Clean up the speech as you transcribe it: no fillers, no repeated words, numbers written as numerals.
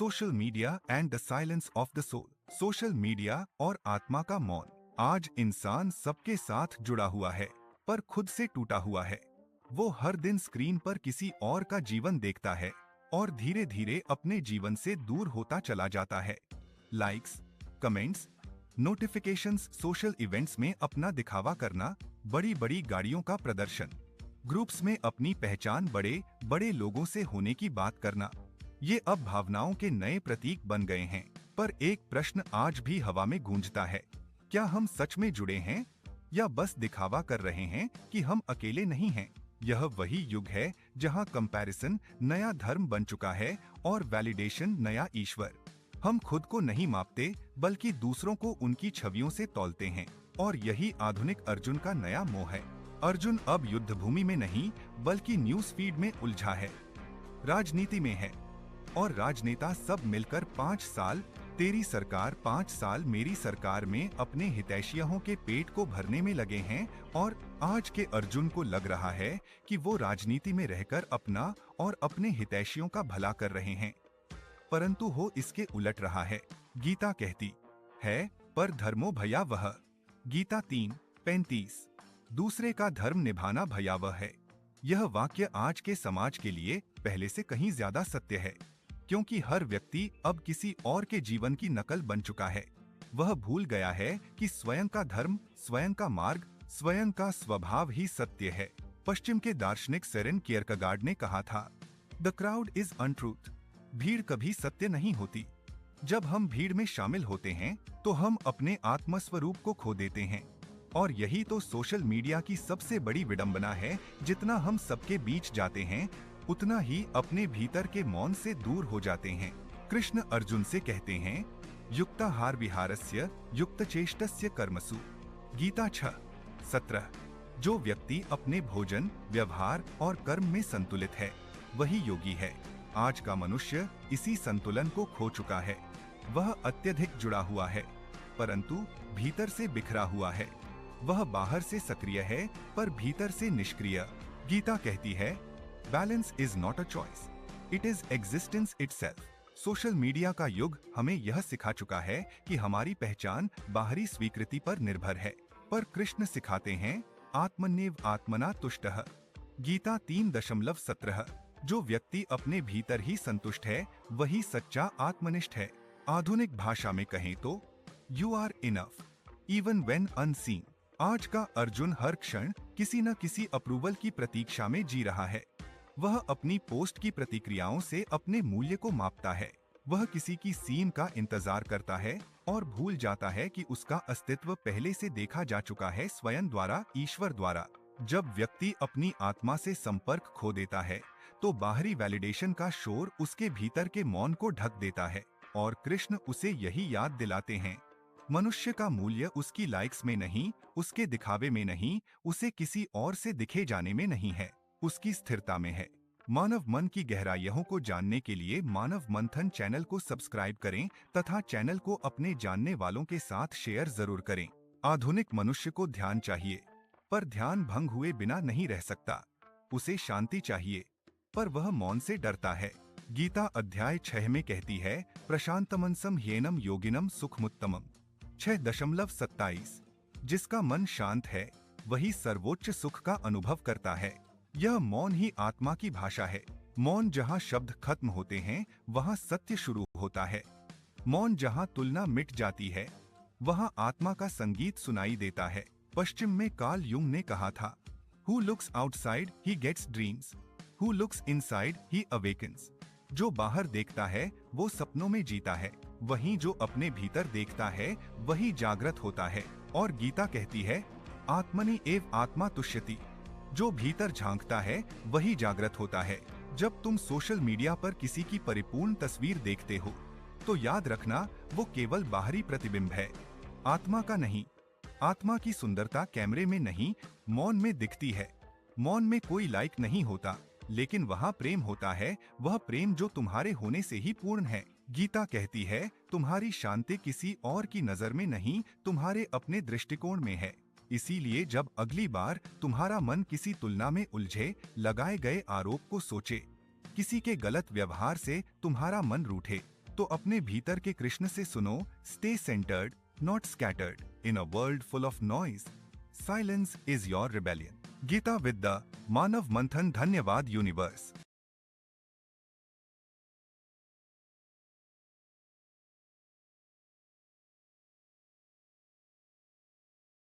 Social media and the silence of the soul. Social media और आत्मा का मौन। आज इंसान सबके साथ जुड़ा हुआ है, पर खुद से टूटा हुआ है। वो हर दिन स्क्रीन पर किसी और का जीवन देखता है और धीरे धीरे अपने जीवन से दूर होता चला जाता है। Likes, comments, notifications, social events में अपना दिखावा करना, बड़ी बड़ी गाड़ियों का प्रदर्शन, ग्रुप्स में अपनी पहचान बड़े बड़े लोगों से होने की बात करना, ये अब भावनाओं के नए प्रतीक बन गए हैं। पर एक प्रश्न आज भी हवा में गूंजता है, क्या हम सच में जुड़े हैं या बस दिखावा कर रहे हैं कि हम अकेले नहीं हैं? यह वही युग है जहां कंपैरिजन नया धर्म बन चुका है और वैलिडेशन नया ईश्वर। हम खुद को नहीं मापते बल्कि दूसरों को उनकी छवियों से तौलते हैं, और यही आधुनिक अर्जुन का नया मोह है। अर्जुन अब युद्ध भूमि में नहीं बल्कि न्यूज फीड में उलझा है, राजनीति में है, और राजनेता सब मिलकर 5 साल तेरी सरकार 5 साल मेरी सरकार में अपने हितैषियों के पेट को भरने में लगे हैं। और आज के अर्जुन को लग रहा है कि वो राजनीति में रहकर अपना और अपने हितैषियों का भला कर रहे हैं, परंतु हो इसके उलट रहा है। गीता कहती है, पर धर्मो भयावह। गीता 3:35। दूसरे का धर्म निभाना भयावह है। यह वाक्य आज के समाज के लिए पहले से कहीं ज्यादा सत्य है, क्योंकि हर व्यक्ति अब किसी और के जीवन की नकल बन चुका है। वह भूल गया है कि स्वयं का धर्म, स्वयं का मार्ग, स्वयं का स्वभाव ही सत्य है। पश्चिम के दार्शनिक सेरेन कियरकेगार्ड ने कहा था, द क्राउड इज अनट्रूथ। भीड़ कभी सत्य नहीं होती। जब हम भीड़ में शामिल होते हैं तो हम अपने आत्मस्वरूप को खो देते हैं, और यही तो सोशल मीडिया की सबसे बड़ी विडंबना है। जितना हम सबके बीच जाते हैं उतना ही अपने भीतर के मौन से दूर हो जाते हैं। कृष्ण अर्जुन से कहते हैं, युक्ताहार विहारस्य युक्तचेष्टस्य कर्मसु। गीता 6:17। जो व्यक्ति अपने भोजन, व्यवहार और कर्म में संतुलित है वही योगी है। आज का मनुष्य इसी संतुलन को खो चुका है। वह अत्यधिक जुड़ा हुआ है, परंतु भीतर से बिखरा हुआ है। वह बाहर से सक्रिय है पर भीतर से निष्क्रिय। गीता कहती है, balance is not a choice, it is existence itself. Social media का युग हमें यह सिखा चुका है कि हमारी पहचान बाहरी स्वीकृति पर निर्भर है, पर कृष्ण सिखाते हैं, आत्मन्येव आत्मना तुष्टः। गीता 3:17। जो व्यक्ति अपने भीतर ही संतुष्ट है वही सच्चा आत्मनिष्ठ है। आधुनिक भाषा में कहें तो you are enough even when unseen. आज का अर्जुन हर क्षण किसी न किसी अप्रूवल की प्रतीक्षा में जी रहा है। वह अपनी पोस्ट की प्रतिक्रियाओं से अपने मूल्य को मापता है। वह किसी की सीन का इंतजार करता है और भूल जाता है कि उसका अस्तित्व पहले से देखा जा चुका है, स्वयं द्वारा, ईश्वर द्वारा। जब व्यक्ति अपनी आत्मा से संपर्क खो देता है तो बाहरी वैलिडेशन का शोर उसके भीतर के मौन को ढक देता है, और कृष्ण उसे यही याद दिलाते हैं, मनुष्य का मूल्य उसकी लाइक्स में नहीं, उसके दिखावे में नहीं, उसे किसी और से दिखे जाने में नहीं है, उसकी स्थिरता में है। मानव मन की गहराइयों को जानने के लिए मानव मंथन चैनल को सब्सक्राइब करें तथा चैनल को अपने जानने वालों के साथ शेयर जरूर करें। आधुनिक मनुष्य को ध्यान चाहिए, पर ध्यान भंग हुए बिना नहीं रह सकता। उसे शांति चाहिए, पर वह मौन से डरता है। गीता अध्याय 6 में कहती है, प्रशांतमनसम ह्येनम योगिनम सुखमुत्तमम। 6:27। जिसका मन शांत है वही सर्वोच्च सुख का अनुभव करता है। यह मौन ही आत्मा की भाषा है। मौन जहाँ शब्द खत्म होते हैं वहाँ सत्य शुरू होता है। मौन जहाँ तुलना मिट जाती है वहाँ आत्मा का संगीत सुनाई देता है। पश्चिम में कार्ल युंग ने कहा था, Who looks outside, he gets dreams. Who looks inside, he awakens. जो बाहर देखता है वो सपनों में जीता है, वहीं जो अपने भीतर देखता है वही जागृत होता है। और गीता कहती है, आत्मनि एव आत्मा तुष्यति। जो भीतर झांकता है वही जागृत होता है। जब तुम सोशल मीडिया पर किसी की परिपूर्ण तस्वीर देखते हो तो याद रखना, वो केवल बाहरी प्रतिबिंब है, आत्मा का नहीं। आत्मा की सुंदरता कैमरे में नहीं, मौन में दिखती है। मौन में कोई लाइक नहीं होता, लेकिन वहाँ प्रेम होता है, वह प्रेम जो तुम्हारे होने से ही पूर्ण है। गीता कहती है, तुम्हारी शांति किसी और की नजर में नहीं, तुम्हारे अपने दृष्टिकोण में है। इसीलिए जब अगली बार तुम्हारा मन किसी तुलना में उलझे, लगाए गए आरोप को सोचे, किसी के गलत व्यवहार से तुम्हारा मन रूठे, तो अपने भीतर के कृष्ण से सुनो, stay centered, not scattered in a world full of noise. Silence is your rebellion. Gita with the Manav Manthan. धन्यवाद यूनिवर्स।